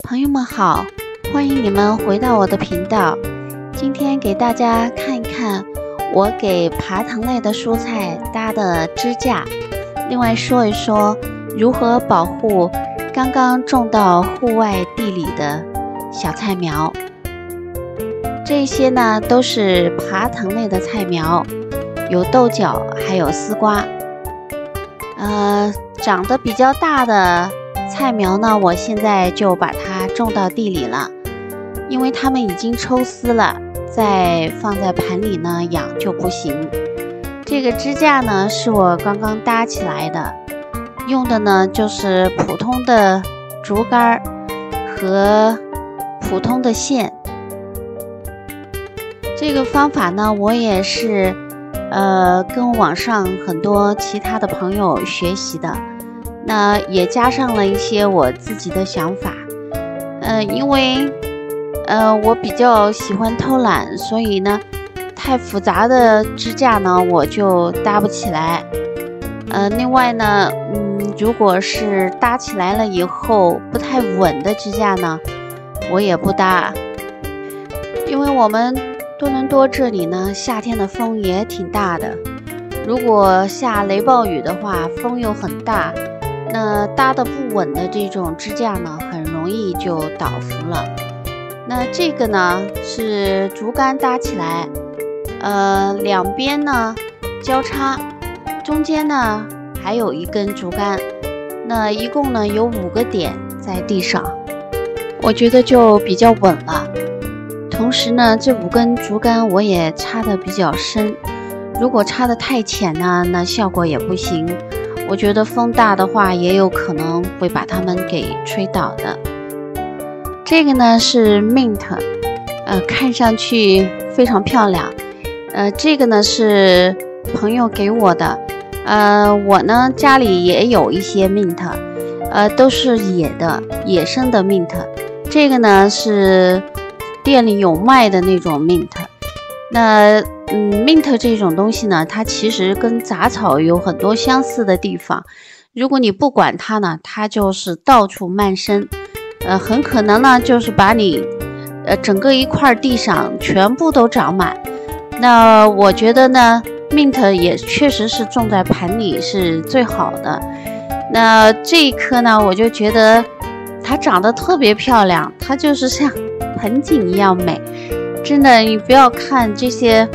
朋友们好，欢迎你们回到我的频道。今天给大家看一看我给爬藤类的蔬菜搭的支架，另外说一说如何保护刚刚种到户外地里的小菜苗。这些呢都是爬藤类的菜苗，有豆角还有丝瓜。长得比较大的菜苗呢，我现在就把它种到地里了，因为它们已经抽丝了，再放在盆里呢养就不行。这个支架呢是我刚刚搭起来的，用的呢就是普通的竹竿和普通的线。这个方法呢我也是跟网上很多其他的朋友学习的，那也加上了一些我自己的想法。因为我比较喜欢偷懒，所以呢太复杂的支架呢我就搭不起来。另外呢如果是搭起来了以后不太稳的支架呢我也不搭。因为我们多伦多这里呢夏天的风也挺大的，如果下雷暴雨的话风又很大，那搭得不稳的这种支架呢很容易就倒伏了。那这个呢是竹竿搭起来，两边呢交叉，中间呢还有一根竹竿，那一共呢有5个点在地上，我觉得就比较稳了。同时呢这5根竹竿我也插得比较深，如果插得太浅呢那效果也不行，我觉得风大的话也有可能会把它们给吹倒的。这个呢是 mint， 看上去非常漂亮。这个呢是朋友给我的，我呢家里也有一些 mint， 都是野生的 mint。这个呢是店里有卖的那种 mint。那mint 这种东西呢，它其实跟杂草有很多相似的地方。如果你不管它呢，它就是到处漫生，很可能呢就是把你整个一块地上全部都长满。那我觉得呢 mint 也确实是种在盆里是最好的。那这一棵呢我就觉得它长得特别漂亮，它就是像盆景一样美。真的，你不要看这些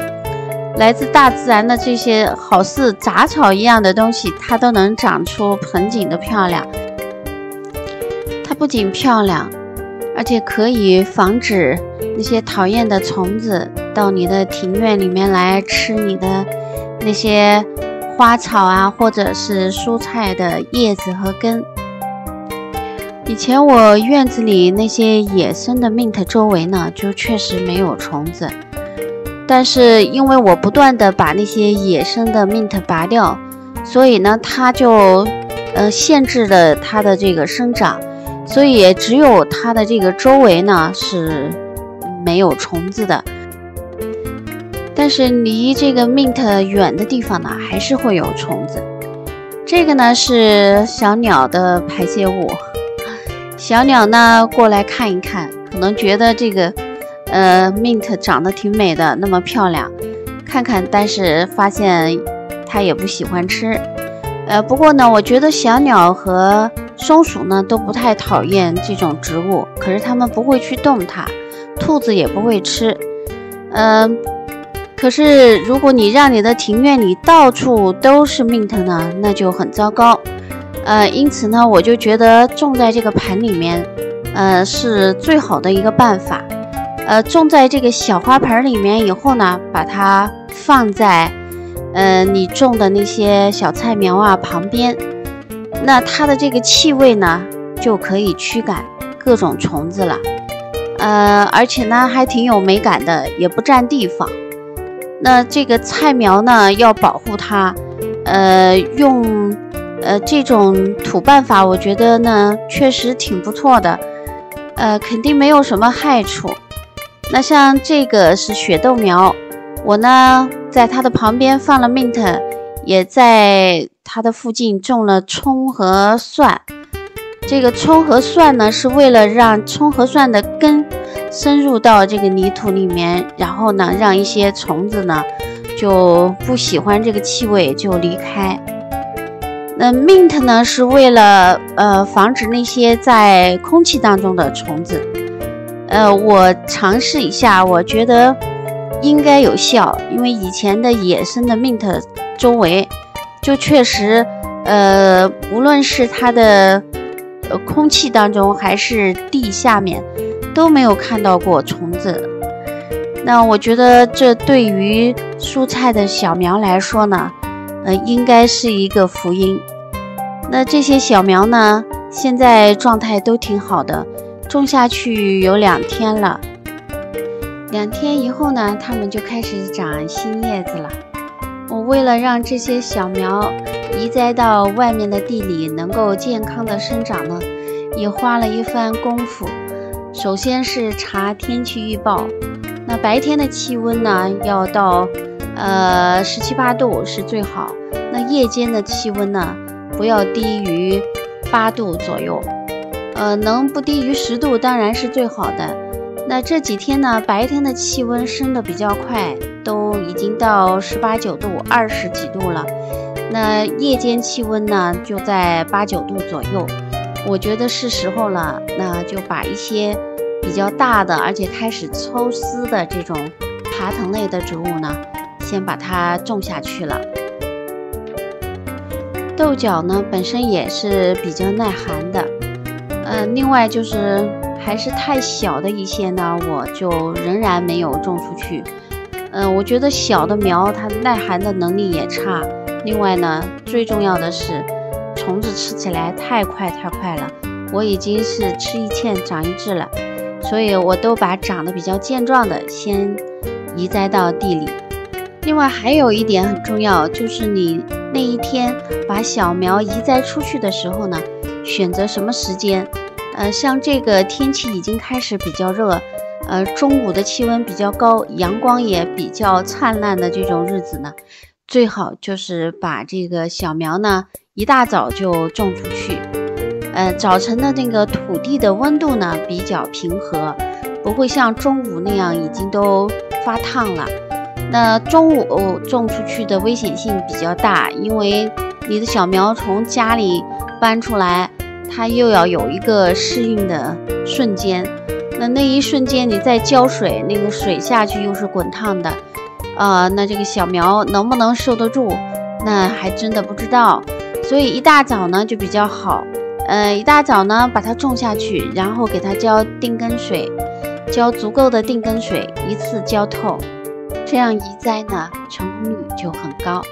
来自大自然的这些好似杂草一样的东西，它都能长出盆景的漂亮。它不仅漂亮，而且可以防止那些讨厌的虫子到你的庭院里面来吃你的那些花草啊，或者是蔬菜的叶子和根。以前我院子里那些野生的 mint 周围呢就确实没有虫子，但是因为我不断的把那些野生的 mint 拔掉，所以呢它就限制了它的这个生长，所以也只有它的这个周围呢是没有虫子的。但是离这个 mint 远的地方呢还是会有虫子。这个呢是小鸟的排泄物，小鸟呢过来看一看，可能觉得这个mint 长得挺美的，那么漂亮，看看，但是发现它也不喜欢吃。不过呢我觉得小鸟和松鼠呢都不太讨厌这种植物，可是它们不会去动它，兔子也不会吃。可是如果你让你的庭院里到处都是 mint 呢，那就很糟糕。因此呢我就觉得种在这个盆里面是最好的一个办法。种在这个小花盆里面以后呢，把它放在你种的那些小菜苗啊旁边，那它的这个气味呢就可以驱赶各种虫子了。而且呢还挺有美感的，也不占地方。那这个菜苗呢要保护它，用这种土办法我觉得呢确实挺不错的，肯定没有什么害处。那像这个是雪豆苗，我呢在它的旁边放了 mint， 也在它的附近种了葱和蒜。这个葱和蒜呢，是为了让葱和蒜的根深入到这个泥土里面，然后呢，让一些虫子呢就不喜欢这个气味就离开。那 mint 呢，是为了防止那些在空气当中的虫子。我尝试一下，我觉得应该有效，因为以前的野生的 mint 周围就确实无论是它的空气当中还是地下面都没有看到过虫子。那我觉得这对于蔬菜的小苗来说呢，应该是一个福音。那这些小苗呢，现在状态都挺好的，种下去有2天了。2天以后呢，它们就开始长新叶子了。我为了让这些小苗移栽到外面的地里能够健康的生长呢，也花了一番功夫。首先是查天气预报，那白天的气温呢要到17、18度是最好，那夜间的气温呢不要低于8度左右，能不低于10度当然是最好的。那这几天呢，白天的气温升得比较快，都已经到18、19度、20几度了。那夜间气温呢，就在8、9度左右。我觉得是时候了，那就把一些比较大的，而且开始抽丝的这种爬藤类的植物呢，先把它种下去了。豆角呢，本身也是比较耐寒的。另外就是还是太小的一些呢，我就仍然没有种出去。我觉得小的苗它耐寒的能力也差。另外呢，最重要的是虫子吃起来太快了，我已经是吃一堑长一智了，所以我都把长得比较健壮的先移栽到地里。另外还有一点很重要，就是你那一天把小苗移栽出去的时候呢，选择什么时间。像这个天气已经开始比较热，中午的气温比较高，阳光也比较灿烂的这种日子呢，最好就是把这个小苗呢一大早就种出去。早晨的那个土地的温度呢比较平和，不会像中午那样已经都发烫了。那中午种出去的危险性比较大，因为你的小苗从家里搬出来，它又要有一个适应的瞬间。那一瞬间你再浇水，那个水下去又是滚烫的，那这个小苗能不能受得住，那还真的不知道。所以一大早呢就比较好，一大早呢把它种下去，然后给它浇定根水，浇足够的定根水，一次浇透，这样移栽呢成功率就很高。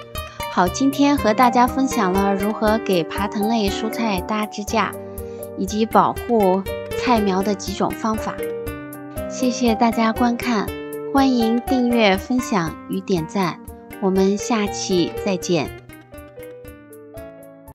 好，今天和大家分享了如何给爬藤类蔬菜搭支架，以及保护菜苗的几种方法。谢谢大家观看，欢迎订阅、分享与点赞，我们下期再见。